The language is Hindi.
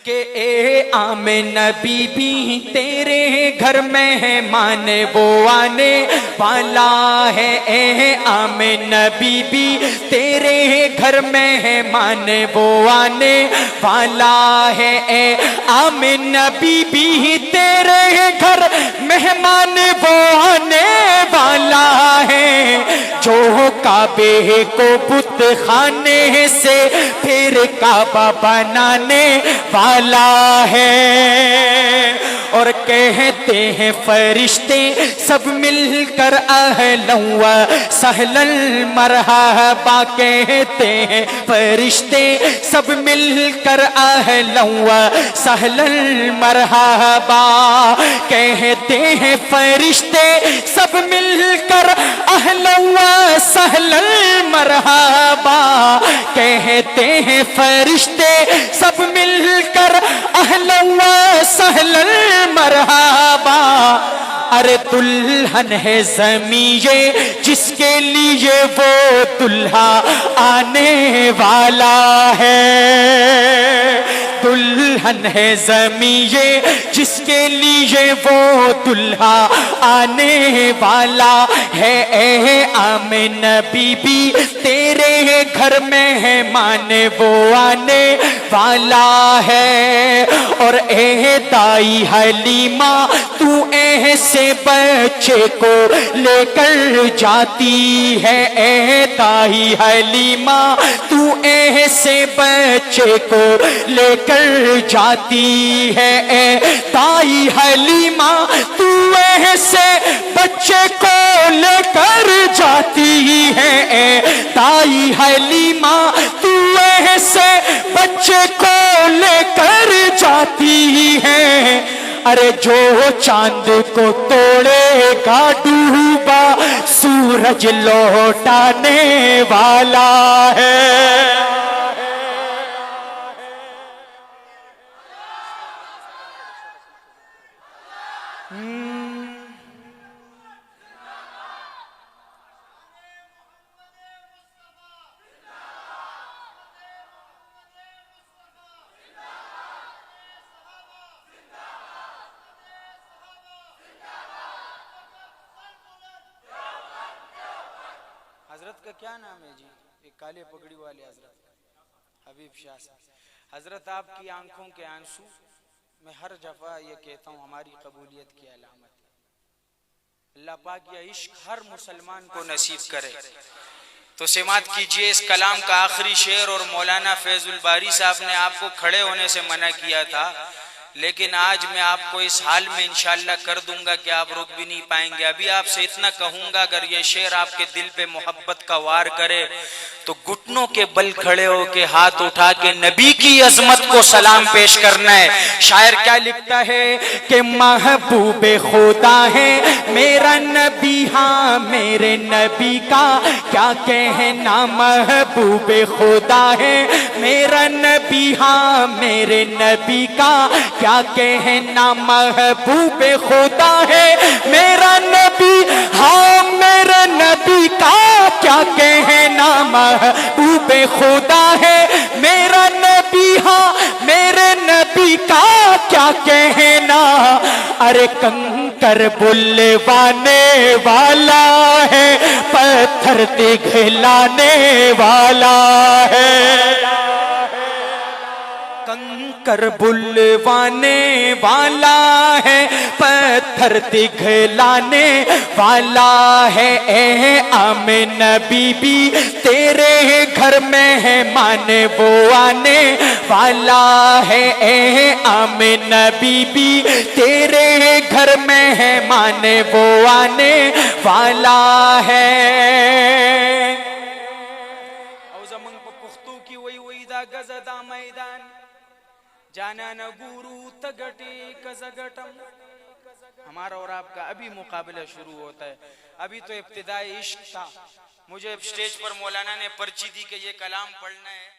कि ए आमिना बीबी तेरे घर मेहमान वो आने वाला है। ए आमिना बीबी तेरे घर मेहमान वो आने वाला है। ए आमिना बीबी तेरे घर मेहमान वो आने वाला है। जो काबे को बुत खाने से फिर काबा बनाने वाला है। और कहते हैं फरिश्ते सब मिलकर अहलन व सहलन मरहबा। कहते हैं फरिश्ते सब मिलकर अहलन व सहलन मरहबा। कहते हैं फरिश्ते सब मिलकर अहलन व सहलन मरहबा। कहते हैं फरिश्ते सब मिलकर अहलन व सहलन मरहबा। अरे दुल्हन है ज़मीं ये जिसके लिए वो दुल्हा आने वाला है। दुल्हन है ज़मीं ये जिसके लिए वो दुल्हा आने वाला है। ए आमिना बीबी तेरे घर मेहमान वो आने वाला है। और ए दाई हलीमा तू ऐसे बच्चे को लेकर जाती है। ए दाई हलीमा तू ऐसे बच्चे को लेकर जाती है। ए दाई हलीमा तू ऐसे बच्चे को लेकर जाती है। ए दाई हलीमा तू ऐसे बच्चे को लेकर जाती है। अरे जो चांद को तोड़ेगा डूबा सूरज लौटाने वाला है। हजरत का क्या नाम है जी? एक काले पगड़ी वाले हजरत हबीब शाह साहब। हजरत आपकी आंखों के आंसू मैं हर दफा ये कहता हूँ हमारी कबूलियत की अलामत है। अल्लाह पाक ये इश्क हर मुसलमान को नसीब करे। तो समाअत कीजिए इस कलाम का आखिरी शेर। और मौलाना फैजुल बारी साहब ने आपको खड़े होने से मना किया था, लेकिन आज मैं आपको इस हाल में इंशाअल्लाह कर दूंगा कि आप रुक भी नहीं पाएंगे। अभी आपसे इतना कहूंगा, अगर ये शेर आपके दिल पे मोहब्बत का वार करे तो घुटनों के बल खड़े हो के हाथ उठा के नबी की अजमत को सलाम पेश करना है। शायर क्या लिखता है कि महबूबे खुदा है मेरा नबी, हाँ मेरे नबी का क्या कहना। महबूबे खुदा है मेरा नबी, हाँ मेरे नबी का क्या कहना। महबूबे खुदा है मेरा नबी, हाँ मेरे नबी का क्या कहना। महबूबे खुदा है मेरा नबी, हाँ मेरे नबी का क्या कहना। अरे कंकर बुलवाने वाला है पत्थर पिघलाने वाला है। कंकर बुलवाने वाला है पत्थर पिघलाने वाला है। ए आमिना बीबी तेरे घर मेहमान वो आने वाला है। ए आमिना बीबी तेरे घर मेहमान वो आने वाला है। पुख्तू की वही दा गजदा मैदान जाना न गुरु तगटे कजगटम। हमारा और आपका अभी मुकाबला शुरू होता है। अभी तो इब्तिदाई इश्क था। मुझे स्टेज पर मौलाना ने पर्ची दी कि ये कलाम पढ़ना है।